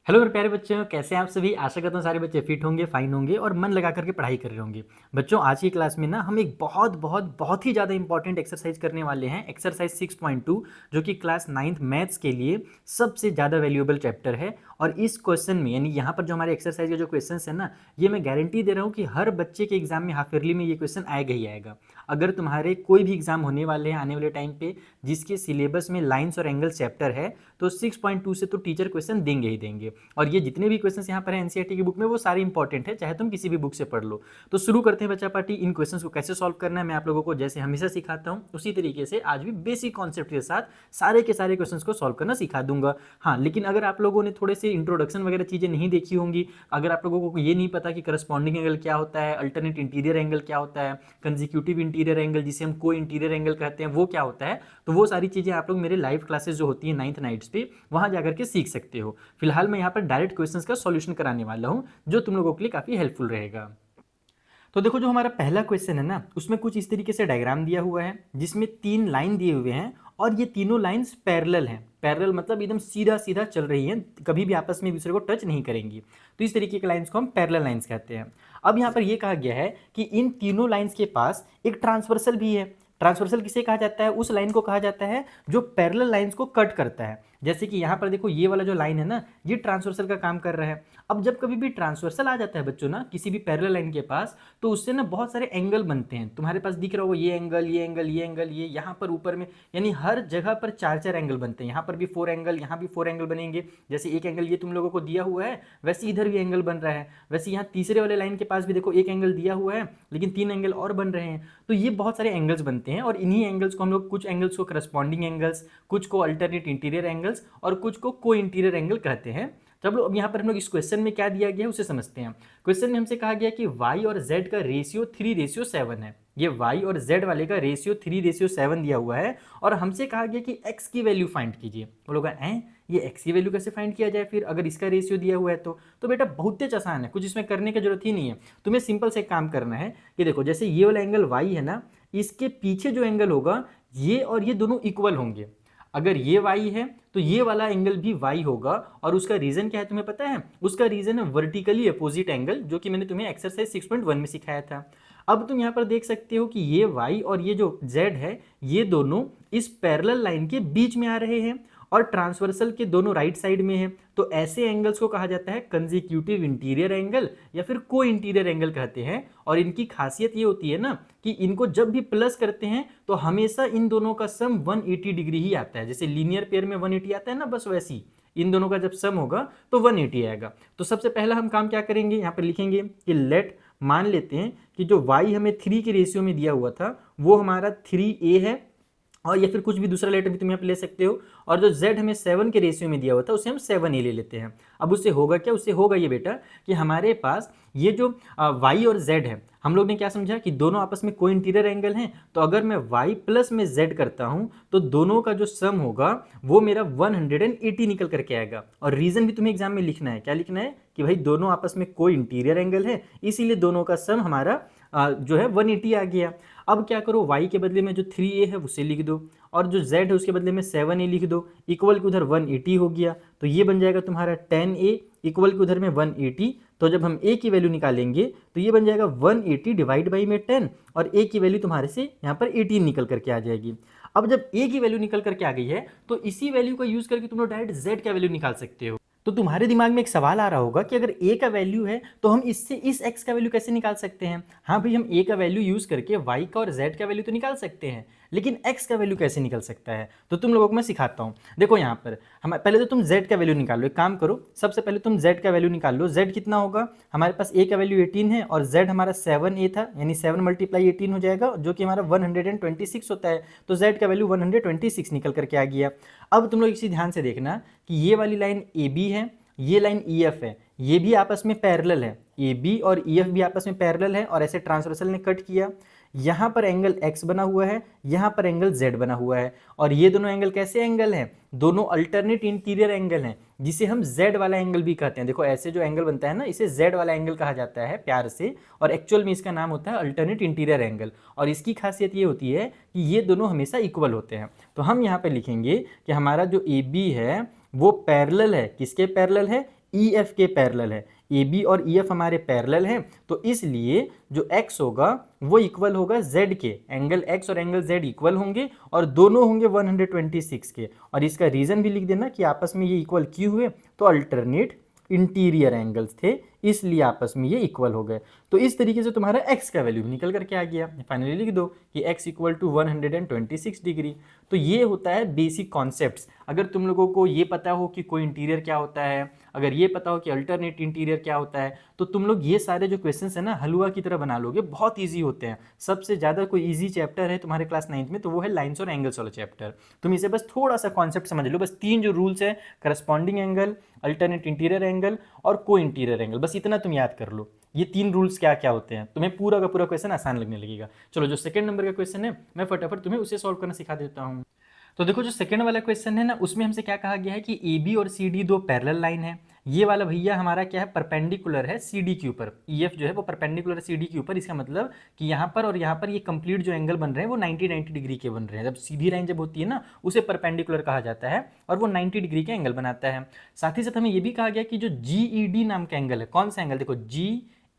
Hello मेरे प्यारे बच्चों, कैसे हैं आप सभी। आशा करता हूँ सारे बच्चे फिट होंगे, फाइन होंगे और मन लगा करके पढ़ाई कर रहे होंगे। बच्चों, आज की क्लास में ना हम एक बहुत ही ज़्यादा इंपॉर्टेंट एक्सरसाइज करने वाले हैं। एक्सरसाइज 6.2 जो कि क्लास 9th मैथ्स के लिए सबसे ज़्यादा वैल्यूएबल चैप्टर है। और इस क्वेश्चन में यानी यहाँ पर जो हमारे एक्सरसाइज के जो क्वेश्चन है ना, ये मैं गारंटी दे रहा हूँ कि हर बच्चे के एग्जाम में हाफ ईयरली में ये क्वेश्चन आएगा ही आएगा। अगर तुम्हारे कोई भी एग्जाम होने वाले हैं आने वाले टाइम पे जिसके सिलेबस में लाइन्स और एंगल्स चैप्टर है, तो 6.2 से तो टीचर क्वेश्चन देंगे ही देंगे। और ये जितने भी क्वेश्चंस यहाँ पर हैं एनसीईआरटी की बुक में, वो सारे इंपॉर्टेंट है, चाहे तुम किसी भी बुक से पढ़ लो। तो शुरू करते हैं बच्चा पार्टी। इन क्वेश्चंस को कैसे सॉल्व करना है मैं आप लोगों को जैसे हमेशा सिखाता हूँ उसी तरीके से आज भी बेसिक कॉन्सेप्ट के साथ सारे के सारे क्वेश्चंस को सॉल्व करना सिखा दूंगा। हाँ, लेकिन अगर आप लोगों ने थोड़े से इंट्रोडक्शन वगैरह चीज़ें नहीं देखी होंगी, अगर आप लोगों को ये नहीं पता कि करस्पॉन्डिंग एंगल क्या होता है, अल्टरनेट इंटीरियर एंगल क्या होता है, कंजिक्यूटिव इंटीरियर एंगल जिसे हम को इंटीरियर एंगल कहते हैं वो क्या होता है, तो वो सारी चीज़ें आप लोग मेरे लाइव क्लासेस जो होती है 9th नाइट्स पे वहाँ जाकर के सीख सकते हो। फिलहाल मैं यहाँ पर डायरेक्ट क्वेश्चंस का सॉल्यूशन कराने वाला हूँ जो तुम लोगों के लिए काफ़ी हेल्पफुल रहेगा। तो देखो, जो हमारा पहला क्वेश्चन है ना, उसमें कुछ इस तरीके से डायग्राम दिया हुआ है जिसमें 3 लाइन दिए हुए हैं और ये तीनों लाइंस पैरेलल हैं। पैरेलल मतलब एकदम सीधा सीधा चल रही हैं, कभी भी आपस में एक दूसरे को टच नहीं करेंगी। तो इस तरीके के लाइंस को हम पैरेलल लाइंस कहते हैं। अब यहाँ पर ये कहा गया है कि इन तीनों लाइंस के पास एक ट्रांसवर्सल भी है। ट्रांसवर्सल किसे कहा जाता है? उस लाइन को कहा जाता है जो पैरेलल लाइंस को कट करता है। जैसे कि यहाँ पर देखो, ये वाला जो लाइन है ना, ये ट्रांसवर्सल का काम कर रहा है। अब जब कभी भी ट्रांसवर्सल आ जाता है बच्चों ना किसी भी पैरेलल लाइन के पास, तो उससे ना बहुत सारे एंगल बनते हैं। तुम्हारे पास दिख रहा होगा ये एंगल, ये एंगल, ये एंगल, ये यहाँ पर ऊपर में, यानी हर जगह पर 4-4 एंगल बनते हैं। यहाँ पर भी 4 एंगल, यहाँ भी 4 एंगल बनेंगे। जैसे एक एंगल ये तुम लोगों को दिया हुआ है, वैसे इधर भी एंगल बन रहा है। वैसे यहाँ तीसरे वाले लाइन के पास भी देखो एक एंगल दिया हुआ है, लेकिन 3 एंगल और बन रहे हैं। तो ये बहुत सारे एंगल्स बनते हैं और इन्हीं एंगल्स को हम लोग, कुछ एंगल्स को करस्पॉन्डिंग एंगल्स, कुछ को अल्टरनेट इंटीरियर एंगल्स और कुछ को को इंटीरियर एंगल कहते हैं। चलो अब यहाँ पर हम लोग इस क्वेश्चन में क्या दिया गया है उसे समझते हैं। क्वेश्चन में हमसे कहा गया कि y और z का रेशियो 3:7 है। ये y और z वाले का रेशियो 3:7 दिया हुआ है और हमसे कहा गया कि x की वैल्यू फाइंड कीजिए। वो लोग ये x की वैल्यू कैसे फाइंड किया जाए फिर अगर इसका रेशियो दिया हुआ है तो बेटा बहुत तेज आसान है, कुछ इसमें करने की जरूरत ही नहीं है। तुम्हें सिंपल से काम करना है कि देखो, जैसे ये वाला एंगल y है ना, इसके पीछे जो एंगल होगा ये और ये दोनों इक्वल होंगे। अगर ये y है तो ये वाला एंगल भी y होगा। और उसका रीजन क्या है तुम्हें पता है? उसका रीजन है वर्टिकली अपोजिट एंगल, जो कि मैंने तुम्हें एक्सरसाइज 6.1 में सिखाया था। अब तुम यहाँ पर देख सकते हो कि ये y और ये जो z है, ये दोनों इस पैरेलल लाइन के बीच में आ रहे हैं और ट्रांसवर्सल के दोनों राइट साइड में है। तो ऐसे एंगल्स को कहा जाता है कंजिक्यूटिव इंटीरियर एंगल या फिर को इंटीरियर एंगल कहते हैं। और इनकी खासियत ये होती है ना कि इनको जब भी प्लस करते हैं तो हमेशा इन दोनों का सम 180 डिग्री ही आता है। जैसे लीनियर पेयर में 180 आता है ना, बस वैसी इन दोनों का जब सम होगा तो 180 आएगा। तो सबसे पहला हम काम क्या करेंगे, यहाँ पर लिखेंगे कि लेट, मान लेते हैं कि जो y हमें 3 के रेशियो में दिया हुआ था वो हमारा 3a है, और या फिर कुछ भी दूसरा लेटर भी तुम यहाँ पे ले सकते हो। और जो z हमें 7 के रेशियो में दिया हुआ था उसे हम 7a ले लेते हैं। अब उससे होगा क्या? उससे होगा ये बेटा कि हमारे पास ये जो y और z है, हम लोग ने क्या समझा कि दोनों आपस में को इंटीरियर एंगल हैं। तो अगर मैं y प्लस में z करता हूँ तो दोनों का जो सम होगा वो मेरा 180 निकल करके आएगा। और रीजन भी तुम्हें एग्जाम में लिखना है। क्या लिखना है? कि भाई दोनों आपस में को इंटीरियर एंगल है, इसीलिए दोनों का सम हमारा जो है 180 आ गया। अब क्या करो, y के बदले में जो 3a है उसे लिख दो और जो z है उसके बदले में 7a लिख दो। इक्वल के उधर 180 हो गया, तो ये बन जाएगा तुम्हारा 10a, इक्वल के उधर में 180। तो जब हम a की वैल्यू निकालेंगे तो ये बन जाएगा 180 डिवाइड बाई में 10, और a की वैल्यू तुम्हारे से यहाँ पर 18 निकल करके आ जाएगी। अब जब a की वैल्यू निकल करके आ गई है तो इसी वैल्यू का यूज करके तुम लोग डायरेक्ट z का वैल्यू निकाल सकते हो। तो तुम्हारे दिमाग में एक सवाल आ रहा होगा कि अगर a का वैल्यू है तो हम इससे इस x का वैल्यू कैसे निकाल सकते हैं? हाँ भाई, हम a का वैल्यू यूज करके y का और z का वैल्यू तो निकाल सकते हैं, लेकिन x का वैल्यू कैसे निकल सकता है? तो तुम लोगों को मैं सिखाता हूँ। देखो यहाँ पर हम पहले तो तुम z का वैल्यू निकालो। एक काम करो, सबसे पहले तुम z का वैल्यू निकाल लो। z कितना होगा? हमारे पास a का वैल्यू 18 है और z हमारा 7a था, यानी 7 × 18 हो जाएगा, जो कि हमारा 126 होता है। तो z का वैल्यू 126 निकल करके आ गया। अब तुम लोग इसी ध्यान से देखना कि ये वाली लाइन AB है, ये लाइन EF है, ये भी आपस में पैरेलल है। AB और EF भी आपस में पैरेलल है और ऐसे ट्रांसवर्सल ने कट किया। यहाँ पर एंगल x बना हुआ है, यहाँ पर एंगल z बना हुआ है। और ये दोनों एंगल कैसे एंगल हैं? दोनों अल्टरनेट इंटीरियर एंगल हैं, जिसे हम z वाला एंगल भी कहते हैं। देखो ऐसे जो एंगल बनता है ना, इसे z वाला एंगल कहा जाता है प्यार से, और एक्चुअल में इसका नाम होता है अल्टरनेट इंटीरियर एंगल। और इसकी खासियत ये होती है कि ये दोनों हमेशा इक्वल होते हैं। तो हम यहाँ पर लिखेंगे कि हमारा जो AB है वो पैरेलल है, किसके पैरेलल है? ई एफ के पैरेलल है, ए बी और ई एफ हमारे पैरेलल हैं, तो इसलिए जो x होगा वो इक्वल होगा z के, एंगल x और एंगल z इक्वल होंगे और दोनों होंगे 126 के। और इसका रीजन भी लिख देना कि आपस में ये इक्वल क्यों हुए, तो अल्टरनेट इंटीरियर एंगल्स थे, इसलिए आपस में ये इक्वल हो गए। तो इस तरीके से तुम्हारा x का वैल्यू निकल करके आ गया। फाइनली लिख दो कि x इक्वल टू 126 डिग्री। तो ये होता है बेसिक कॉन्सेप्ट्स। अगर तुम लोगों को ये पता हो कि कोई इंटीरियर क्या होता है, अगर ये पता हो कि अल्टरनेट इंटीरियर क्या होता है, तो तुम लोग ये सारे जो क्वेश्चंस है ना हलवा की तरह बना लोगे, बहुत ईजी होते हैं। सबसे ज़्यादा कोई ईजी चैप्टर है तुम्हारे क्लास 9th में तो वो है लाइन्स और एंगल्स वाला चैप्टर। तुम इसे बस थोड़ा सा कॉन्सेप्ट समझ लो, बस 3 जो रूल्स है, corresponding angle, alternate interior angle और को इंटीरियर एंगल, बस इतना तुम याद कर लो। ये 3 रूल्स क्या क्या होते हैं, तुम्हें पूरा का पूरा क्वेश्चन आसान लगने लगेगा। चलो जो सेकंड नंबर का क्वेश्चन है मैं फटाफट तुम्हें उसे सॉल्व करना सिखा देता हूँ। तो देखो जो सेकंड वाला क्वेश्चन है ना, उसमें हमसे क्या कहा गया है कि ए बी और सी डी दो पैरेलल लाइन है। ये वाला भैया हमारा क्या है, परपेंडिकुलर है सी डी के ऊपर। ई एफ जो है वो परपेंडिकुलर है सी डी के ऊपर। इसका मतलब कि यहाँ पर और यहाँ पर ये कंप्लीट जो एंगल बन रहे हैं वो 90 डिग्री के बन रहे हैं। जब सीधी लाइन जब होती है ना उसे परपेंडिकुलर कहा जाता है और वो 90 डिग्री के एंगल बनाता है। साथ ही साथ हमें ये भी कहा गया कि जो जी ई डी नाम का एंगल है, कौन सा एंगल, देखो जी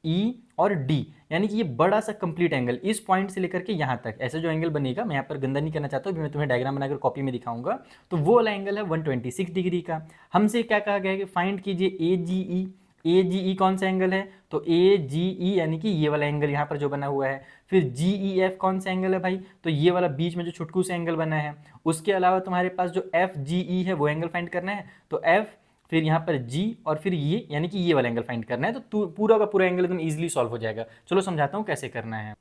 ई और डी, यानी कि ये बड़ा सा कंप्लीट एंगल इस पॉइंट से लेकर के यहाँ तक ऐसा जो एंगल बनेगा, मैं यहाँ पर गंदा नहीं करना चाहता हूँ, मैं तुम्हें डायग्राम बनाकर कॉपी में दिखाऊंगा। तो वो वाला एंगल है 126 डिग्री का। हमसे क्या कहा गया है कि फाइंड कीजिए ए जी ई। ए जी ई कौन सा एंगल है, तो ए जी ई यानी कि ये वाला एंगल यहाँ पर जो बना हुआ है। फिर जी ई एफ कौन सा एंगल है भाई, तो ये वाला बीच में जो छुटकू सा एंगल बना है। उसके अलावा तुम्हारे पास जो एफ जी ई है वो एंगल फाइंड करना है, तो एफ फिर यहाँ पर जी और फिर ये, यानी कि ये वाला एंगल फाइंड करना है। तो पूरा का पूरा एंगल एकदम इजीली सॉल्व हो जाएगा। चलो समझाता हूँ कैसे करना है।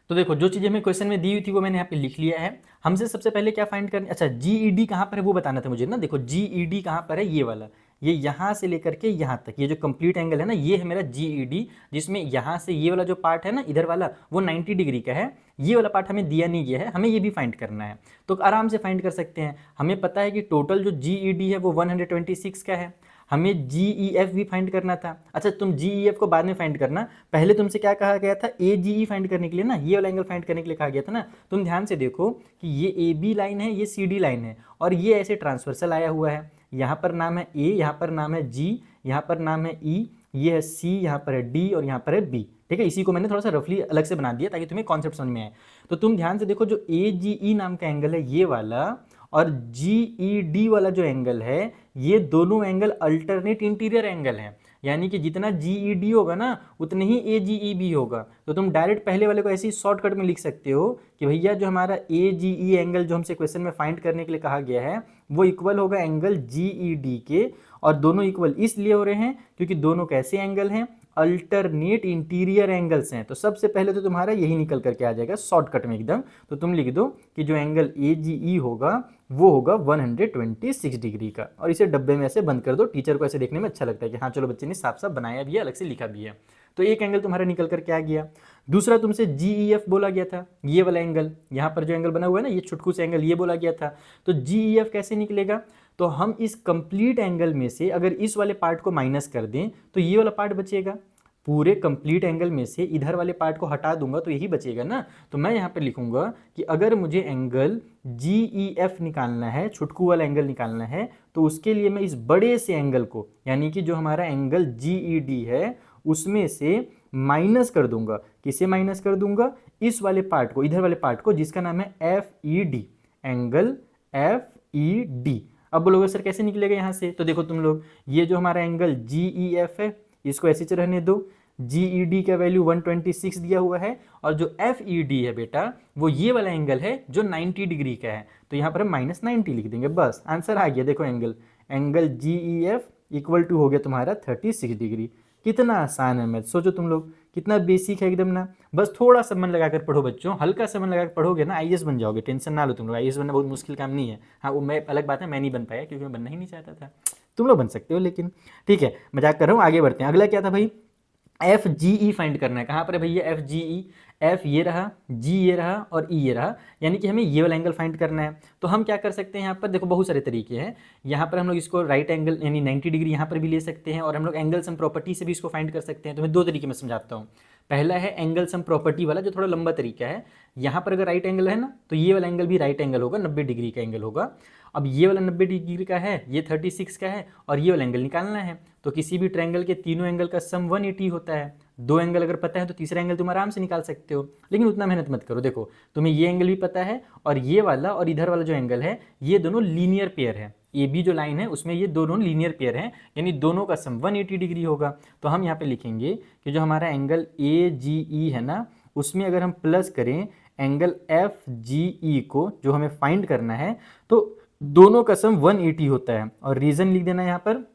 तो देखो जो चीज़ें हमें क्वेश्चन में दी हुई थी वो मैंने यहाँ पे लिख लिया है। हमसे सबसे पहले क्या फाइंड करना, अच्छा जी ई डी कहाँ पर है वो बताना था मुझे ना। देखो जी ई डी कहाँ पर है, ये वाला, ये यहाँ से लेकर के यहाँ तक, ये जो कंप्लीट एंगल है ना ये है मेरा जी ई डी, जिसमें यहाँ से ये वाला जो पार्ट है ना इधर वाला वो 90 डिग्री का है। ये वाला पार्ट हमें दिया नहीं गया है, हमें ये भी फाइंड करना है। तो आराम से फाइंड कर सकते हैं। हमें पता है कि टोटल जो जी ई डी है वो 126 का है। हमें जी ई एफ भी फाइंड करना था। अच्छा तुम जी ई एफ को बाद में फाइंड करना, पहले तुमसे क्या कहा गया था, ए जी ई फाइंड करने के लिए ना, ये वाला एंगल फाइंड करने के लिए कहा गया था ना। तुम ध्यान से देखो कि ये ए बी लाइन है, ये सी डी लाइन है और ये ऐसे ट्रांसवर्सल आया हुआ है। यहाँ पर नाम है ए, यहाँ पर नाम है जी, यहाँ पर नाम है ई, ये है सी, यहाँ पर है डी और यहाँ पर है बी। ठीक है, इसी को मैंने थोड़ा सा रफली अलग से बना दिया ताकि तुम्हें कॉन्सेप्ट समझ में आए। तो तुम ध्यान से देखो जो ए जी ई नाम का एंगल है ये वाला और जी ई डी वाला जो एंगल है, ये दोनों एंगल अल्टरनेट इंटीरियर एंगल हैं। यानी कि जितना जी ई डी होगा ना उतने ही ए जी ई भी होगा। तो तुम डायरेक्ट पहले वाले को ऐसे ही शॉर्टकट में लिख सकते हो कि भैया जो हमारा ए जी ई एंगल जो हमसे क्वेश्चन में फाइंड करने के लिए कहा गया है वो इक्वल होगा एंगल जी ई डी के। और दोनों इक्वल इसलिए हो रहे हैं क्योंकि दोनों कैसे एंगल हैं, अल्टरनेट इंटीरियर एंगल्स हैं। तो सबसे पहले तो तुम्हारा यही निकल करके आ जाएगा शॉर्टकट में एकदम। तो तुम लिख दो कि जो एंगल ए जी ई होगा वो होगा 126 डिग्री का। और इसे डब्बे में ऐसे बंद कर दो, टीचर को ऐसे देखने में अच्छा लगता है कि हाँ चलो बच्चे ने साफ साफ बनाया भी है, अलग से लिखा भी है। तो एक एंगल तुम्हारा निकल करके आ गया। दूसरा तुमसे जी ई एफ बोला गया था, ये वाला एंगल, यहाँ पर जो एंगल बना हुआ है ना ये छुटकू से एंगल, ये बोला गया था। तो जी ई एफ कैसे निकलेगा, तो हम इस कंप्लीट एंगल में से अगर इस वाले पार्ट को माइनस कर दें तो ये वाला पार्ट बचेगा। पूरे कंप्लीट एंगल में से इधर वाले पार्ट को हटा दूंगा तो यही बचेगा ना। तो मैं यहाँ पे लिखूंगा कि अगर मुझे एंगल जी ई एफ निकालना है, छुटकू वाला एंगल निकालना है, तो उसके लिए मैं इस बड़े से एंगल को, यानी कि जो हमारा एंगल जी ई डी है उसमें से माइनस कर दूंगा। किसे माइनस कर दूंगा, इस वाले पार्ट को, इधर वाले पार्ट को, जिसका नाम है F E D, angle F E D. अब बोलोगे सर कैसे निकलेगा यहाँ से, तो देखो तुम लोग, ये जो हमारा एंगल जी ई एफ है इसको ऐसे ही रहने दो। जी ई डी का वैल्यू 126 दिया हुआ है और जो एफ ई डी है बेटा वो ये वाला एंगल है जो 90 डिग्री का है। तो यहाँ पर हम -90 लिख देंगे, बस आंसर आ गया। देखो angle G E F equal to हो गया तुम्हारा 36 डिग्री। कितना आसान है मैथ, सोचो तुम लोग कितना बेसिक है एकदम ना। बस थोड़ा सा मन लगाकर पढ़ो बच्चों, हल्का सा मन लगाकर पढ़ोगे ना आईएएस बन जाओगे, टेंशन ना लो तुम लोग। आईएएस बनना बहुत मुश्किल काम नहीं है। हाँ वो मैं अलग बात है, मैं नहीं बन पाया क्योंकि मैं बनना ही नहीं चाहता था। तुम लोग बन सकते हो लेकिन ठीक है, मजाक कर रहा हूँ। आगे बढ़ते हैं। अगला क्या था भाई, एफ जी ई फाइंड करना है। कहाँ पर है भैया एफ जी ई, एफ ये रहा, जी ये रहा और ई ये रहा, यानी कि हमें ये वाला एंगल फाइंड करना है। तो हम क्या कर सकते हैं, यहाँ पर देखो बहुत सारे तरीके हैं। यहाँ पर हम लोग इसको राइट एंगल यानी 90 डिग्री यहाँ पर भी ले सकते हैं और हम लोग एंगल सम प्रॉपर्टी से भी इसको फाइंड कर सकते हैं। तो मैं दो तरीके में समझाता हूँ। पहला है एंगल सम प्रॉपर्टी वाला जो थोड़ा लंबा तरीका है। यहाँ पर अगर राइट एंगल है ना तो ये वाला एंगल भी राइट एंगल होगा, 90 डिग्री का एंगल होगा। अब ये वाला 90 डिग्री का है, ये 36 का है और ये वाला एंगल निकालना है। तो किसी भी ट्रायंगल के तीनों एंगल का सम 180 होता है। दो एंगल अगर पता है तो तीसरा एंगल तुम आराम से निकाल सकते हो, लेकिन उतना मेहनत मत करो। देखो तुम्हें ये एंगल भी पता है और ये वाला और इधर वाला जो एंगल है ये दोनों लीनियर पेयर है। ए बी जो लाइन है उसमें ये दोनों लीनियर पेयर हैं, यानी दोनों का सम 180 डिग्री होगा। तो हम यहाँ पे लिखेंगे कि जो हमारा एंगल ए जी ई है ना, उसमें अगर हम प्लस करें एंगल एफ जी ई को, जो हमें फाइंड करना है, तो दोनों का सम 180 होता है। और रीजन लिख देना यहाँ पर।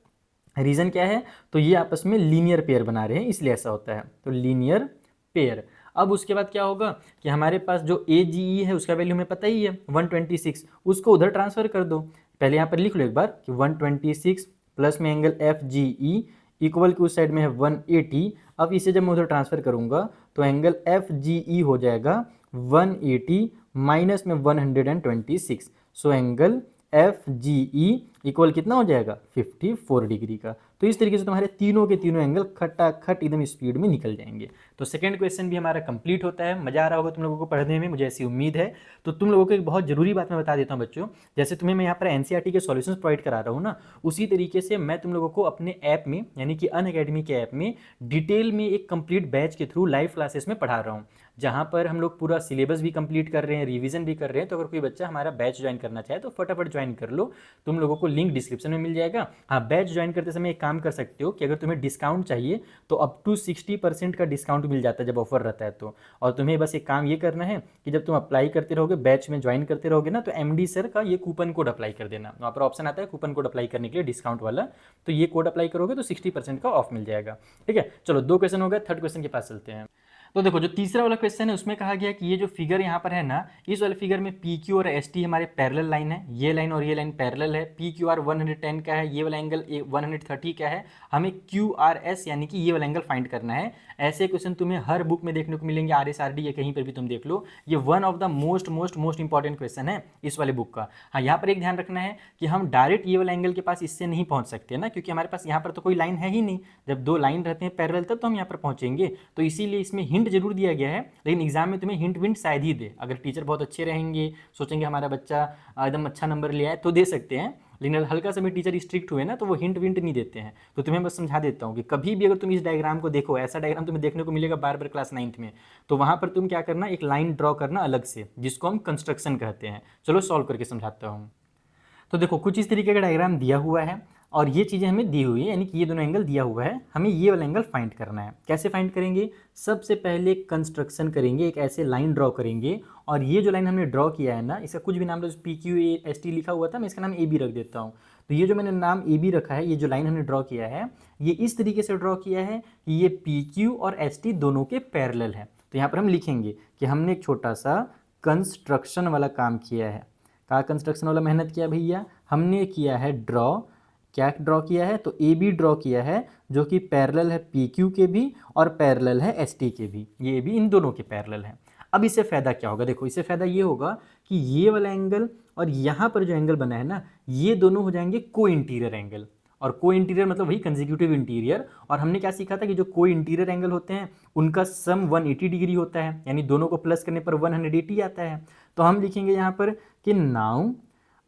रीजन क्या है, तो ये आपस में लीनियर पेयर बना रहे हैं इसलिए ऐसा होता है, तो लीनियर पेयर। अब उसके बाद क्या होगा कि हमारे पास जो ए जी ई है उसका वैल्यू हमें पता ही है 126, उसको उधर ट्रांसफर कर दो। पहले यहाँ पर लिख लो एक बार कि 126 प्लस में angle F G E equal की उस साइड में है 180। अब इसे जब मैं उधर ट्रांसफर करूंगा तो एंगल एफ जी ई हो जाएगा 180 माइनस में 126। So angle F G E equal कितना हो जाएगा 54 डिग्री का। तो इस तरीके से तुम्हारे तीनों के तीनों एंगल खटाखट एकदम स्पीड में निकल जाएंगे। तो सेकंड क्वेश्चन भी हमारा कंप्लीट होता है। मजा आ रहा होगा तुम लोगों को पढ़ने में, मुझे ऐसी उम्मीद है। तो तुम लोगों को एक बहुत जरूरी बात मैं बता देता हूँ बच्चों, जैसे तुम्हें मैं यहाँ पर एनसीईआरटी के सॉल्यूशंस प्रोवाइड करा रहा हूँ ना, उसी तरीके से मैं तुम लोगों को अपने ऐप में यानी कि अनअकैडमी के ऐप में डिटेल में एक कंप्लीट बैच के थ्रू लाइव क्लासेस में पढ़ा रहा हूँ, जहाँ पर हम लोग पूरा सिलेबस भी कंप्लीट कर रहे हैं, रिवीजन भी कर रहे हैं। तो अगर कोई बच्चा हमारा बैच ज्वाइन करना चाहे तो फटाफट ज्वाइन कर लो, तुम लोगों को लिंक डिस्क्रिप्शन में मिल जाएगा। हाँ, बैच ज्वाइन करते समय एक काम कर सकते हो कि अगर तुम्हें डिस्काउंट चाहिए तो अप टू 60% का डिस्काउंट मिल जाता है जब ऑफर रहता है तो। और तुम्हें बस एक काम ये करना है कि जब तुम अप्लाई करते रहोगे, बैच में ज्वाइन करते रहोगे ना, तो एमडी सर का ये कूपन कोड अप्लाई कर देना। वहाँ पर ऑप्शन आता है कूपन कोड अप्लाई करने के लिए डिस्काउंट वाला, तो ये कोड अप्लाई करोगे तो 60% का ऑफ मिल जाएगा। ठीक है, चलो 2 क्वेश्चन हो गए, थर्ड क्वेश्चन के पास चलते हैं। तो देखो जो तीसरा वाला क्वेश्चन है उसमें कहा गया कि ये जो फिगर यहाँ पर है ना, इस वाले फिगर में पी क्यू और एस टी हमारे पैरेलल लाइन है, ये लाइन और ये लाइन पैरेलल है। पी क्यू आर 110 का है, ये वाला एंगल 130 का है। हमें क्यू आर एस यानी कि ये वाला एंगल फाइंड करना है। ऐसे क्वेश्चन तुम्हें हर बुक में देखने को मिलेंगे, आर एस आर डी या कहीं पर भी तुम देख लो। ये one of the most important question है इस वाले बुक का। हाँ, यहाँ पर एक ध्यान रखना है कि हम डायरेक्ट ये वाला एंगल के पास इससे नहीं पहुँच सकते ना, क्योंकि हमारे पास यहाँ पर तो कोई लाइन है ही नहीं। जब दो लाइन रहते हैं पैरेलल तब तो हम यहाँ पर पहुँचेंगे। तो इसीलिए इसमें हिंट जरूर दिया गया है, लेकिन एग्जाम में तुम्हें हिंट विंट शायद ही दे। अगर टीचर बहुत अच्छे रहेंगे, सोचेंगे हमारा बच्चा एकदम अच्छा नंबर ले आए तो दे सकते हैं, लेकिन अगर हल्का सा भी टीचर स्ट्रिक्ट हुए ना तो वो हिंट विंट नहीं देते हैं। तो तुम्हें बस समझा देता हूँ कि कभी भी अगर तुम इस डायग्राम को देखो, ऐसा डायग्राम तुम्हें देखने को मिलेगा बार बार क्लास 9th में, तो वहाँ पर तुम क्या करना, एक लाइन ड्रॉ करना अलग से, जिसको हम कंस्ट्रक्शन कहते हैं। चलो सॉल्व करके समझाता हूँ। तो देखो कुछ इस तरीके का डायग्राम दिया हुआ है और ये चीज़ें हमें दी हुई है, यानी कि ये दोनों एंगल दिया हुआ है, हमें ये वाला एंगल फाइंड करना है। कैसे फाइंड करेंगे, सबसे पहले कंस्ट्रक्शन करेंगे, एक ऐसे लाइन ड्रॉ करेंगे। और ये जो लाइन हमने ड्रॉ किया है ना, इसका कुछ भी नाम लो, P Q A S T लिखा हुआ था, मैं इसका नाम ए बी रख देता हूँ। तो ये जो मैंने नाम ए बी रखा है, ये जो लाइन हमने ड्रॉ किया है, ये इस तरीके से ड्रॉ किया है कि ये पी क्यू और एस टी दोनों के पैरेलल है। तो यहाँ पर हम लिखेंगे कि हमने एक छोटा सा कंस्ट्रक्शन वाला काम किया है। कहाँ कंस्ट्रक्शन वाला मेहनत किया भैया, हमने किया है ड्रॉ। क्या ड्रॉ किया है, तो ए बी ड्रॉ किया है, जो कि पैरेलल है पी क्यू के भी और पैरेलल है एस टी के भी, ये भी इन दोनों के पैरेलल है। अब इससे फ़ायदा क्या होगा, देखो इससे फ़ायदा ये होगा कि ये वाला एंगल और यहाँ पर जो एंगल बना है ना, ये दोनों हो जाएंगे को इंटीरियर एंगल। और को इंटीरियर मतलब वही कंसेक्यूटिव इंटीरियर। और हमने क्या सीखा था कि जो को इंटीरियर एंगल होते हैं उनका सम 180 डिग्री होता है, यानी दोनों को प्लस करने पर 180 आता है। तो हम लिखेंगे यहाँ पर कि नाउ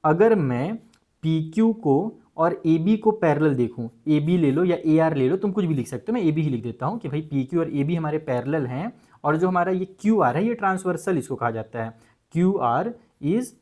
अगर मैं पी क्यू को और ए बी को पैरेलल देखूं, ए बी ले लो या ए आर ले लो, तुम कुछ भी लिख सकते हो, मैं ए बी ही लिख देता हूं कि भाई पी क्यू और ए बी हमारे पैरेलल हैं। और जो हमारा ये क्यू आर है, ये ट्रांसवर्सल इसको कहा जाता है। क्यू आर इज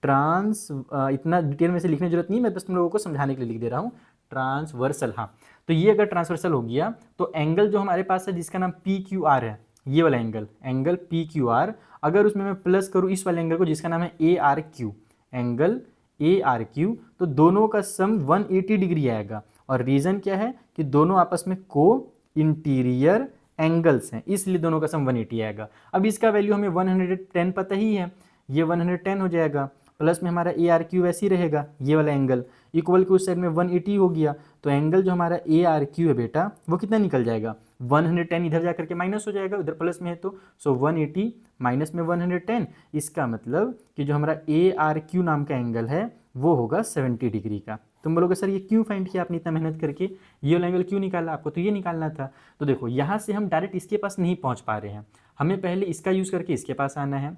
ट्रांस, इतना डिटेल में से लिखने की जरूरत नहीं, मैं बस तुम लोगों को समझाने के लिए लिख दे रहा हूँ, ट्रांसवर्सल। हाँ, तो ये अगर ट्रांसवर्सल हो गया तो एंगल जो हमारे पास है जिसका नाम पी क्यू आर है, ये वाला एंगल पी क्यू आर, अगर उसमें मैं प्लस करूँ इस वाले एंगल को जिसका नाम है A R Q, angle A R Q, तो दोनों का सम 180 डिग्री आएगा। और रीज़न क्या है कि दोनों आपस में को इंटीरियर एंगल्स हैं, इसलिए दोनों का सम 180 आएगा। अब इसका वैल्यू हमें 110 पता ही है, ये 110 हो जाएगा, प्लस में हमारा ए आर क्यू वैसे ही रहेगा, ये वाला एंगल इक्वल के उस साइड में 180 हो गया। तो एंगल जो हमारा ए आर क्यू है बेटा, वो कितना निकल जाएगा, 110 इधर जा करके माइनस हो जाएगा, उधर प्लस में है तो। सो 180 माइनस में 110, इसका मतलब कि जो हमारा ए आर क्यू नाम का एंगल है वो होगा 70 डिग्री का। तुम बोलोगे सर ये क्यों फाइंड किया आपने इतना मेहनत करके, ये वाला एंगल क्यों निकाला, आपको तो ये निकालना था। तो देखो यहाँ से हम डायरेक्ट इसके पास नहीं पहुँच पा रहे हैं, हमें पहले इसका यूज़ करके इसके पास आना है,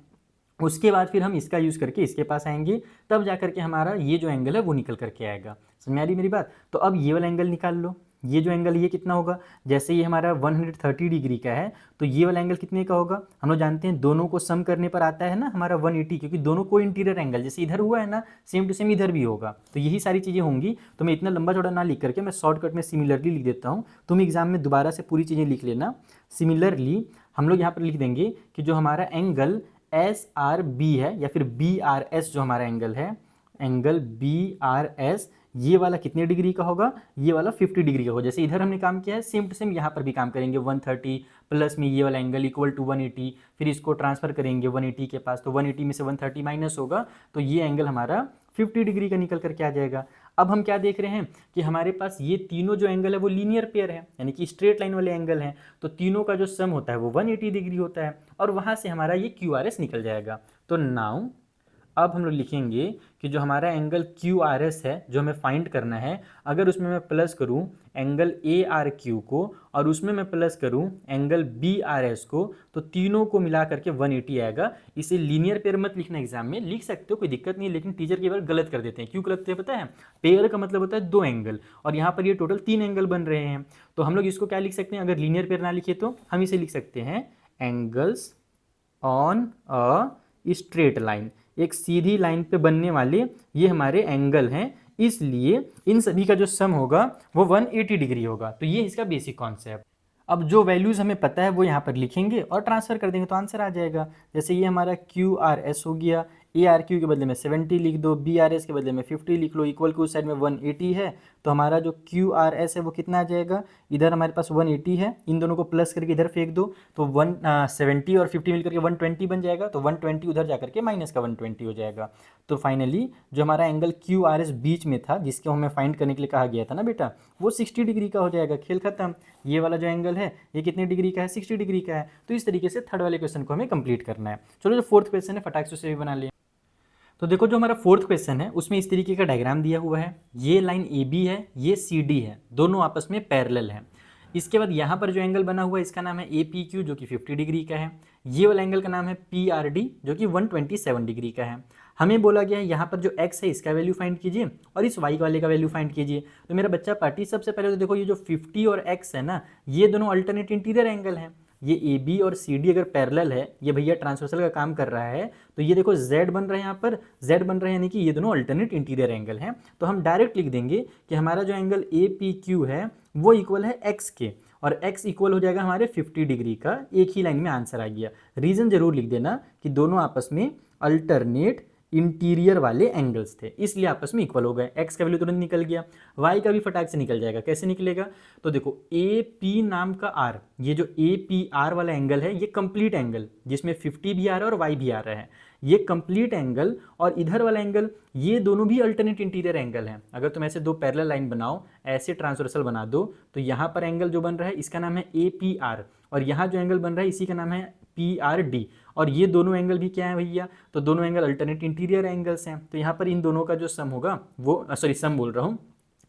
उसके बाद फिर हम इसका यूज़ करके इसके पास आएंगे, तब जा करके हमारा ये जो एंगल है वो निकल करके आएगा। समझ में आ रही मेरी बात? तो अब ये वाला एंगल निकाल लो। ये जो एंगल ये कितना होगा, जैसे ये हमारा 130 डिग्री का है तो ये वाला एंगल कितने का होगा, हम लोग जानते हैं दोनों को सम करने पर आता है ना हमारा 180, क्योंकि दोनों को इंटीरियर एंगल जैसे इधर हुआ है ना सेम टू सेम इधर भी होगा। तो यही सारी चीज़ें होंगी। तो मैं इतना लंबा चौड़ा ना लिख करके मैं शॉर्टकट में सिमिलरली लिख देता हूँ, तुम एग्जाम में दोबारा से पूरी चीज़ें लिख लेना। सिमिलरली हम लोग यहाँ पर लिख देंगे कि जो हमारा एंगल SRB है या फिर BRS जो हमारा एंगल है, एंगल BRS ये वाला कितने डिग्री का होगा, ये वाला 50 डिग्री का होगा। जैसे इधर हमने काम किया है सेम टू सेम यहाँ पर भी काम करेंगे। 130 प्लस में ये वाला एंगल इक्वल टू 180, फिर इसको ट्रांसफर करेंगे 180 के पास, तो 180 में से 130 माइनस होगा तो ये एंगल हमारा 50 डिग्री का निकल करके आ जाएगा। अब हम क्या देख रहे हैं कि हमारे पास ये तीनों जो एंगल है वो लीनियर पेयर है, यानी कि स्ट्रेट लाइन वाले एंगल हैं, तो तीनों का जो सम होता है वो 180 डिग्री होता है और वहाँ से हमारा ये QRS निकल जाएगा। तो नाउ अब हम लोग लिखेंगे कि जो हमारा एंगल QRS है जो हमें फाइंड करना है, अगर उसमें मैं प्लस करूं एंगल ARQ को और उसमें मैं प्लस करूं एंगल BRS को, तो तीनों को मिला करके 180 आएगा। इसे लीनियर पेयर मत लिखना, एग्जाम में लिख सकते हो कोई दिक्कत नहीं, लेकिन टीचर कई बार गलत कर देते हैं। क्यों गलत करते हैं पता है? पेयर का मतलब होता है दो एंगल और यहाँ पर ये टोटल 3 एंगल बन रहे हैं। तो हम लोग इसको क्या लिख सकते हैं, अगर लीनियर पेयर ना लिखे तो हम इसे लिख सकते हैं angles on a straight line, एक सीधी लाइन पे बनने वाले ये हमारे एंगल हैं, इसलिए इन सभी का जो सम होगा वो 180 डिग्री होगा। तो ये इसका बेसिक कॉन्सेप्ट। अब जो वैल्यूज़ हमें पता है वो यहाँ पर लिखेंगे और ट्रांसफर कर देंगे तो आंसर आ जाएगा। जैसे ये हमारा QRS हो गया, ARQ के बदले में 70 लिख दो, BRS के बदले में 50 लिख लो, इक्वल के उस साइड में 180 है, तो हमारा जो QRS है वो कितना आ जाएगा, इधर हमारे पास 180 है, इन दोनों को प्लस करके इधर फेंक दो तो 170 और 50 मिलकर के 120 बन जाएगा, तो 120 उधर जा करके माइनस का 120 हो जाएगा। तो फाइनली जो हमारा एंगल QRS बीच में था जिसको हमें फाइंड करने के लिए कहा गया था ना बेटा, वो 60 डिग्री का हो जाएगा। खेल खत्म। ये वाला जो एंगल है ये कितने डिग्री का है, 60 डिग्री का है। तो इस तरीके से थर्ड वाले क्वेश्चन को हमें कंप्लीट करना है। चलो जो फोर्थ क्वेश्चन है फटाक से उसे भी बना लिया। तो देखो जो हमारा फोर्थ क्वेश्चन है उसमें इस तरीके का डायग्राम दिया हुआ है, ये लाइन AB है, ये CD है, दोनों आपस में पैरेलल है। इसके बाद यहाँ पर जो एंगल बना हुआ है इसका नाम है APQ जो कि 50 डिग्री का है। ये वाला एंगल का नाम है PRD जो कि 127 डिग्री का है। हमें बोला गया है यहाँ पर जो x है इसका वैल्यू फाइंड कीजिए और इस y वाले का वैल्यू फाइंड कीजिए। तो मेरा बच्चा पार्टी सबसे पहले तो देखो ये जो 50 और x है ना, ये दोनों अल्टरनेट इंटीरियर एंगल हैं। ये AB और CD अगर पैरेलल है, ये भैया ट्रांसवर्सल का काम कर रहा है, तो ये देखो Z बन रहा है, यहाँ पर Z बन रहा है, यानी कि ये दोनों अल्टरनेट इंटीरियर एंगल हैं। तो हम डायरेक्ट लिख देंगे कि हमारा जो एंगल APQ है वो इक्वल है x के, और x इक्वल हो जाएगा हमारे 50 डिग्री का। एक ही लाइन में आंसर आ गया। रीज़न जरूर लिख देना कि दोनों आपस में अल्टरनेट इंटीरियर वाले एंगल्स थे, इसलिए आपस में इक्वल हो गए। x का वैल्यू तुरंत निकल गया, y का भी फटाक से निकल जाएगा। कैसे निकलेगा, तो देखो AP नाम का R, ये जो APR वाला एंगल है ये कंप्लीट एंगल जिसमें 50 भी आ रहा है और y भी आ रहा है, ये कंप्लीट एंगल, और इधर वाला एंगल, ये दोनों भी अल्टरनेट इंटीरियर एंगल हैं। अगर तुम ऐसे दो पैरेलल लाइन बनाओ, ऐसे ट्रांसवर्सल बना दो, तो यहाँ पर एंगल जो बन रहा है इसका नाम है APR, और यहाँ जो एंगल बन रहा है इसी का नाम है PRD, और ये दोनों एंगल भी क्या है भैया, तो दोनों एंगल अल्टरनेट इंटीरियर एंगल्स हैं। तो यहाँ पर इन दोनों का जो सम होगा वो सम बोल रहा हूँ,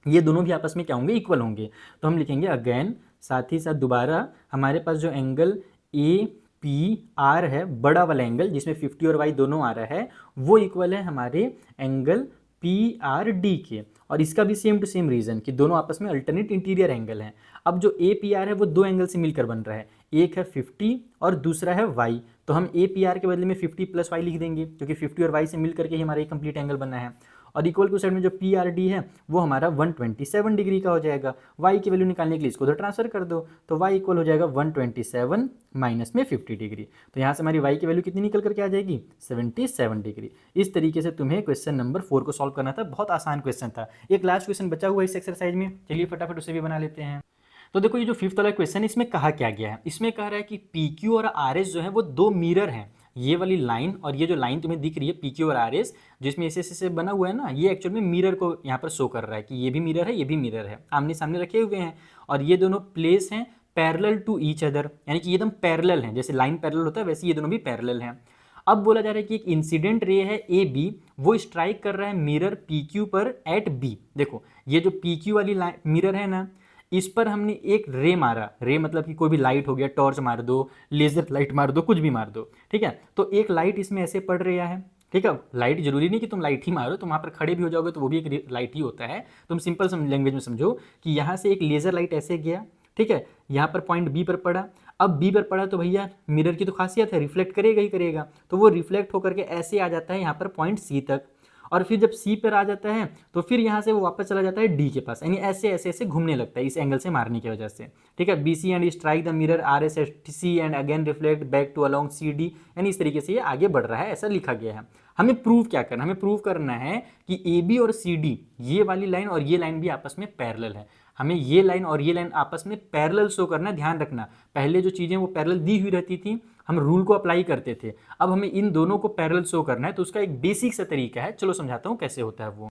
ये दोनों भी आपस में क्या होंगे, इक्वल होंगे। तो हम लिखेंगे अगेन, साथ ही साथ दोबारा हमारे पास जो एंगल APR है, बड़ा वाला एंगल जिसमें 50 और y दोनों आ रहा है, वो इक्वल है हमारे एंगल PRD के, और इसका भी सेम टू सेम रीज़न कि दोनों आपस में अल्टरनेट इंटीरियर एंगल हैं। अब जो APR है वो दो एंगल से मिलकर बन रहा है, एक है 50 और दूसरा है y, तो हम APR के बदले में 50 प्लस y लिख देंगे क्योंकि 50 और y से मिल करके ही हमारा एक कंप्लीट एंगल बना है। और इक्वल के साइड में जो PRD है वो हमारा 127 डिग्री का हो जाएगा। y की वैल्यू निकालने के लिए इसको उधर ट्रांसफर कर दो, तो y इक्वल हो जाएगा 127 माइनस में 50 डिग्री। तो यहाँ से हमारी y की वैल्यू कितनी निकल करके आ जाएगी, 77 डिग्री। इस तरीके से तुम्हें क्वेश्चन नंबर 4 को सॉल्व करना था। बहुत आसान क्वेश्चन था। एक लास्ट क्वेश्चन बचा हुआ है इस एक्सरसाइज में, चलिए फटाफट उसे भी बना लेते हैं। तो देखो ये जो फिफ्थ वाला क्वेश्चन है इसमें कहा क्या गया है, इसमें कह रहा है कि PQ और RS जो है वो दो मिरर हैं। ये वाली लाइन और ये जो लाइन तुम्हें दिख रही है PQ और RS जिसमें ऐसे बना हुआ है ना, ये एक्चुअल में मिरर को यहाँ पर शो कर रहा है कि ये भी मिरर है, ये भी मिरर है, आमने सामने रखे हुए हैं, और ये दोनों प्लेस हैं पैरेलल टू ईच अदर, यानी कि ये एकदम पैरेलल हैं, जैसे लाइन पैरेलल होता है वैसे ये दोनों भी पैरेलल हैं। अब बोला जा रहा है कि एक इंसिडेंट रे है AB, वो स्ट्राइक कर रहा है मिरर PQ पर एट B। देखो ये जो PQ वाली मिरर है ना, इस पर हमने एक रे मारा, रे मतलब कि कोई भी लाइट हो गया, टॉर्च मार दो, लेजर लाइट मार दो, कुछ भी मार दो, ठीक है। तो एक लाइट इसमें ऐसे पड़ रहा है, ठीक है। लाइट जरूरी नहीं कि तुम लाइट ही मारो, तुम वहाँ पर खड़े भी हो जाओगे तो वो भी एक लाइट ही होता है। तुम सिंपल लैंग्वेज में समझो कि यहाँ से एक लेजर लाइट ऐसे गया, ठीक है, यहाँ पर पॉइंट बी पर पड़ा। अब बी पर पड़ा तो भैया मिरर की तो खासियत है, रिफ्लेक्ट करेगा ही करेगा, तो वो रिफ्लेक्ट होकर के ऐसे आ जाता है यहाँ पर पॉइंट सी तक, और फिर जब सी पर आ जाता है तो फिर यहाँ से वो वापस चला जाता है डी के पास, यानी ऐसे ऐसे ऐसे घूमने लगता है इस एंगल से मारने की वजह से, ठीक है। B C and strike the mirror R S S C and again reflect back to along C D, यानी इस तरीके से ये आगे बढ़ रहा है, ऐसा लिखा गया है। हमें प्रूव क्या करना, हमें प्रूव करना है कि ए बी और सी डी, ये वाली लाइन और ये लाइन भी आपस में पैरेलल है। हमें ये लाइन और ये लाइन आपस में पैरेलल शो करना है। ध्यान रखना, पहले जो चीज़ें वो पैरेलल दी हुई रहती थी, हम रूल को अप्लाई करते थे, अब हमें इन दोनों को पैरेलल शो करना है। तो उसका एक बेसिक सा तरीका है, चलो समझाता हूँ कैसे होता है वो।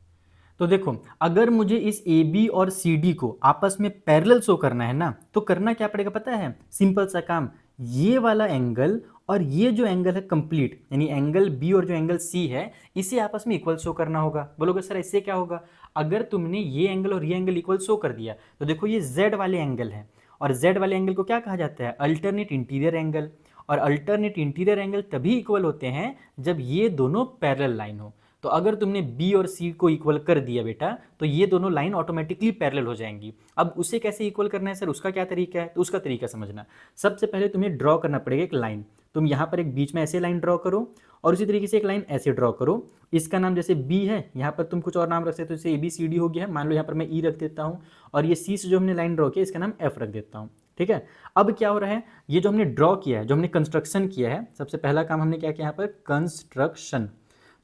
तो देखो, अगर मुझे इस ए बी और सी डी को आपस में पैरेलल शो करना है ना, तो करना क्या पड़ेगा पता है, सिंपल सा काम, ये वाला एंगल और ये जो एंगल है कंप्लीट, यानी एंगल बी और जो एंगल सी है, इसे आपस में इक्वल शो करना होगा। बोलोगे सर इससे क्या होगा, अगर तुमने ये एंगल और ये एंगल इक्वल शो कर दिया तो देखो ये जेड वाले एंगल है, और जेड वाले एंगल को क्या कहा जाता है, अल्टरनेट इंटीरियर एंगल। और अल्टरनेट इंटीरियर एंगल तभी इक्वल होते हैं जब ये दोनों पैरेलल लाइन हो। तो अगर तुमने बी और सी को इक्वल कर दिया बेटा, तो ये दोनों लाइन ऑटोमेटिकली पैरेलल हो जाएंगी। अब उसे कैसे इक्वल करना है सर, उसका क्या तरीका है, तो उसका तरीका समझना। सबसे पहले तुम्हें ड्रॉ करना पड़ेगा एक लाइन। तुम यहाँ पर एक बीच में ऐसे लाइन ड्रॉ करो, और उसी तरीके से एक लाइन ऐसे ड्रॉ करो। इसका नाम जैसे बी है, यहाँ पर तुम कुछ और नाम रख सकते हो, जैसे ए बी सी डी हो गया है, मान लो यहाँ पर मैं ई रख देता हूँ, और ये सी से जो हमने लाइन ड्रॉ किया इसका नाम एफ रख देता हूँ, ठीक है। अब क्या हो रहा है, ये जो हमने ड्रॉ किया है, जो हमने कंस्ट्रक्शन किया है, सबसे पहला काम हमने क्या किया यहाँ पर, कंस्ट्रक्शन।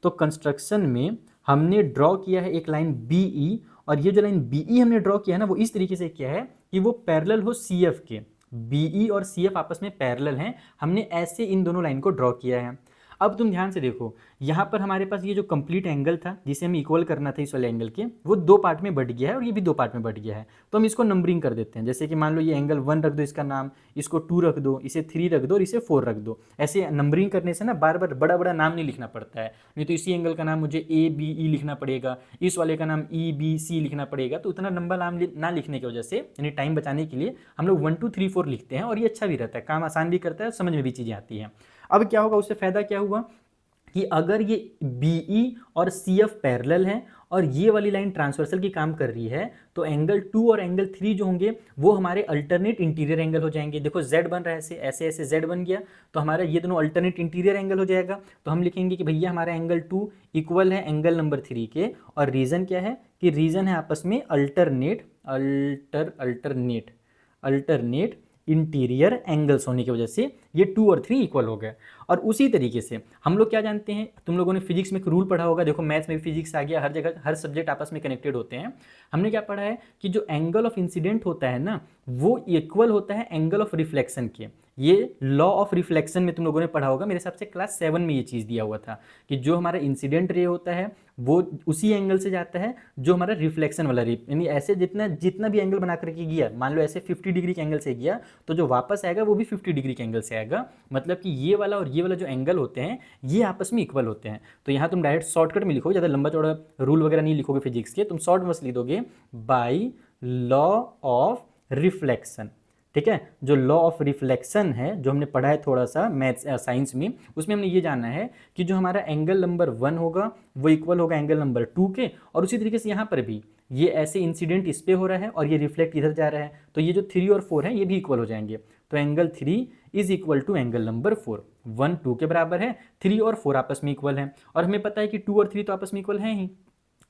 तो कंस्ट्रक्शन में हमने ड्रॉ किया है एक लाइन बी ई, और ये जो लाइन बी ई हमने ड्रॉ किया है ना, वो इस तरीके से किया है कि वो पैरेलल हो सी एफ के। बी ई और सी एफ आपस में पैरेलल हैं, हमने ऐसे इन दोनों लाइन को ड्रॉ किया है। अब तुम ध्यान से देखो, यहाँ पर हमारे पास ये जो कंप्लीट एंगल था जिसे हमें इक्वल करना था इस वाले एंगल के, वो दो पार्ट में बट गया है, और ये भी दो पार्ट में बट गया है। तो हम इसको नंबरिंग कर देते हैं, जैसे कि मान लो ये एंगल 1 रख दो इसका नाम, इसको 2 रख दो, इसे 3 रख दो, और इसे 4 रख दो। ऐसे नंबरिंग करने से ना बार बार बड़ा बड़ा नाम नहीं लिखना पड़ता है, नहीं तो इसी एंगल का नाम मुझे ए बी ई लिखना पड़ेगा, इस वाले का नाम ई बी सी लिखना पड़ेगा। तो उतना लंबा नाम ना लिखने की वजह से, यानी टाइम बचाने के लिए, हम लोग 1 2 3 4 लिखते हैं, और ये अच्छा भी रहता है, काम आसान भी करता है, समझ में भी चीज़ें आती हैं। अब क्या होगा, उससे फ़ायदा क्या हुआ कि अगर ये बी ई और सी एफ पैरेलल है और ये वाली लाइन ट्रांसवर्सल की काम कर रही है, तो एंगल 2 और एंगल 3 जो होंगे वो हमारे अल्टरनेट इंटीरियर एंगल हो जाएंगे। देखो जेड बन रहा है, ऐसे ऐसे ऐसे जेड बन गया, तो हमारा ये दोनों अल्टरनेट इंटीरियर एंगल हो जाएगा। तो हम लिखेंगे कि भैया हमारा एंगल 2 इक्वल है एंगल नंबर 3 के, और रीज़न क्या है कि रीज़न है आपस में अल्टरनेट इंटीरियर एंगल्स होने की वजह से ये 2 और 3 इक्वल हो गए। और उसी तरीके से हम लोग क्या जानते हैं, तुम लोगों ने फिजिक्स में एक रूल पढ़ा होगा, देखो मैथ्स में भी फिजिक्स आ गया, हर जगह हर सब्जेक्ट आपस में कनेक्टेड होते हैं। हमने क्या पढ़ा है कि जो एंगल ऑफ इंसिडेंट होता है ना, वो इक्वल होता है एंगल ऑफ रिफ्लेक्शन के। ये लॉ ऑफ रिफ्लेक्शन में तुम लोगों ने पढ़ा होगा, मेरे हिसाब से क्लास 7 में ये चीज़ दिया हुआ था कि जो हमारा इंसिडेंट रे होता है वो उसी एंगल से जाता है जो हमारा रिफ्लेक्शन वाला रे, यानी ऐसे जितना जितना भी एंगल बना करके गया, मान लो ऐसे 50 डिग्री के एंगल से गया, तो जो वापस आएगा वो भी 50 डिग्री के एंगल से आएगा। मतलब कि ये वाला और ये वाला जो एंगल होते हैं ये आपस में इक्वल होते हैं। तो यहाँ तुम डायरेक्ट शॉर्टकट में लिखोगे, ज़्यादा लंबा चौड़ा रूल वगैरह नहीं लिखोगे फिजिक्स के, तुम शॉर्ट में लिख दोगे बाई लॉ ऑफ रिफ्लेक्शन, ठीक है। जो लॉ ऑफ रिफ्लेक्शन है, जो हमने पढ़ा है थोड़ा सा मैथ्स साइंस में, उसमें हमने ये जानना है कि जो हमारा एंगल नंबर 1 होगा वो इक्वल होगा एंगल नंबर 2 के, और उसी तरीके से यहाँ पर भी ये ऐसे इंसिडेंट इस पे हो रहा है और ये रिफ्लेक्ट इधर जा रहा है, तो ये जो 3 और 4 है ये भी इक्वल हो जाएंगे। तो angle 3 is equal to angle number 4, 1 2 के बराबर है, 3 और 4 आपस में इक्वल है, और हमें पता है कि 2 और 3 तो आपस में इक्वल है ही,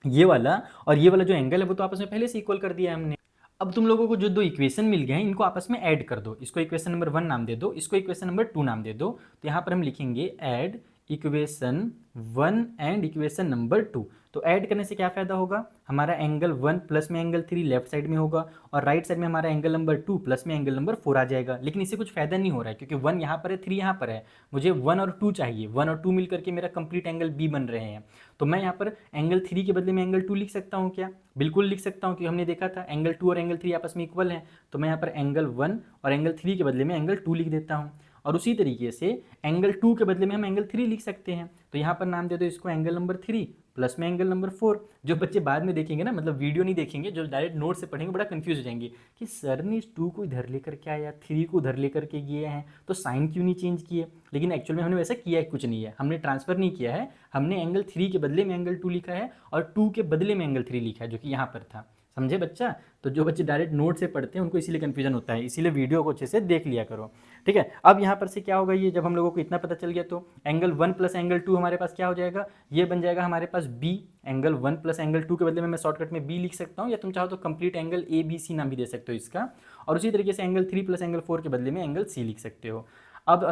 ये वाला और ये वाला जो एंगल है वो तो आपस में पहले से इक्वल कर दिया है हमने। अब तुम लोगों को जो दो इक्वेशन मिल गए हैं इनको आपस में ऐड कर दो, इसको इक्वेशन नंबर 1 नाम दे दो, इसको इक्वेशन नंबर 2 नाम दे दो। तो यहाँ पर हम लिखेंगे add equation 1 and equation number 2। तो ऐड करने से क्या फ़ायदा होगा, हमारा एंगल 1 प्लस में एंगल 3 लेफ्ट साइड में होगा, और राइट साइड में हमारा एंगल नंबर 2 प्लस में एंगल नंबर 4 आ जाएगा। लेकिन इससे कुछ फ़ायदा नहीं हो रहा है क्योंकि 1 यहाँ पर है, 3 यहाँ पर है, मुझे 1 और 2 चाहिए, 1 और 2 मिल करके मेरा कंप्लीट एंगल बी बन रहे हैं। तो मैं यहाँ पर एंगल 3 के बदले में एंगल 2 लिख सकता हूँ क्या, बिल्कुल लिख सकता हूँ, क्योंकि हमने देखा था एंगल 2 और एंगल 3 आपस में इक्वल हैं। तो मैं यहाँ पर एंगल 1 और एंगल 3 के बदले में एंगल 2 लिख देता हूँ, और उसी तरीके से एंगल 2 के बदले में हम एंगल 3 लिख सकते हैं। तो यहाँ पर नाम दे दो इसको एंगल नंबर 3 प्लस में एंगल नंबर 4। जो बच्चे बाद में देखेंगे ना, मतलब वीडियो नहीं देखेंगे, जो डायरेक्ट नोट से पढ़ेंगे, बड़ा कंफ्यूज हो जाएंगे कि सर ने इस 2 को इधर लेकर के आया, 3 को उधर लेकर के गए हैं, तो साइन क्यों नहीं चेंज किए। लेकिन एक्चुअल में हमने वैसा किया है कुछ नहीं है, हमने ट्रांसफर नहीं किया है, हमने एंगल 3 के बदले में एंगल 2 लिखा है और 2 के बदले में एंगल 3 लिखा है, जो कि यहाँ पर था। समझे बच्चा। तो जो बच्चे डायरेक्ट नोट से पढ़ते हैं उनको इसीलिए कन्फ्यूजन होता है, इसीलिए वीडियो को अच्छे से देख लिया करो। ठीक है, अब यहाँ पर से क्या होगा, ये जब हम लोगों को इतना पता चल गया तो एंगल 1 प्लस एंगल 2 हमारे पास क्या हो जाएगा, ये बन जाएगा हमारे पास बी। एंगल 1 प्लस एंगल 2 के बदले में मैं शॉर्टकट में बी लिख सकता हूँ, या तुम चाहो तो complete angle A B C नाम भी दे सकते हो इसका। और उसी तरीके से एंगल 3 प्लस एंगल 4 के बदले में एंगल सी लिख सकते हो। अब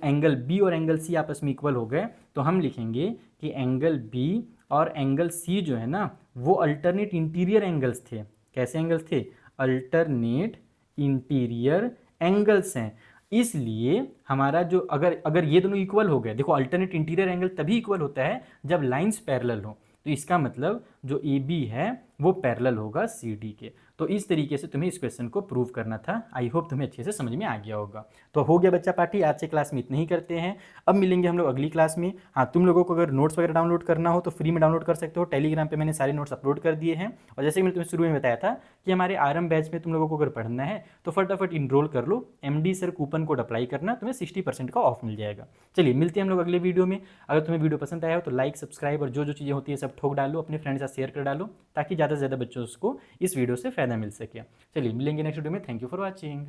एंगल बी और एंगल सी आपस में इक्वल हो गए, तो हम लिखेंगे कि एंगल बी और एंगल सी जो है ना, वो अल्टरनेट इंटीरियर एंगल्स थे। कैसे एंगल्स थे, अल्टरनेट इंटीरियर एंगल्स हैं। इसलिए हमारा जो अगर अगर ये दोनों इक्वल हो गए, देखो अल्टरनेट इंटीरियर एंगल तभी इक्वल होता है जब लाइंस पैरेलल हो, तो इसका मतलब जो ए बी है वो पैरेलल होगा सी डी के। तो इस तरीके से तुम्हें इस क्वेश्चन को प्रूव करना था। आई होप तुम्हें अच्छे से समझ में आ गया होगा। तो हो गया बच्चा पार्टी, आज से क्लास में इतना ही करते हैं। अब मिलेंगे हम लोग अगली क्लास में। हाँ, तुम लोगों को अगर नोट्स वगैरह डाउनलोड करना हो तो फ्री में डाउनलोड कर सकते हो, टेलीग्राम पे मैंने सारे नोट्स अपलोड कर दिए हैं। और जैसे कि मैंने तुम्हें शुरू में बताया था कि हमारे आरएम बैच में तुम लोगों को अगर पढ़ना है तो फटाफट इनरोल कर लो, MD sir coupon code apply करना, तुम्हें 60% का ऑफ मिल जाएगा। चलिए मिलते हैं हम लोग अगले वीडियो में। अगर तुम्हें वीडियो पसंद आया हो तो लाइक सब्सक्राइब और जो जो चीज़ें होती है सब ठोक डालो, अपने फ्रेंड के साथ शेयर कर डालो, ताकि ज़्यादा से ज़्यादा बच्चों को इस वीडियो से फ़ायदा मिल सके। चलिए मिलेंगे नेक्स्ट वीडियो में। Thank you for watching.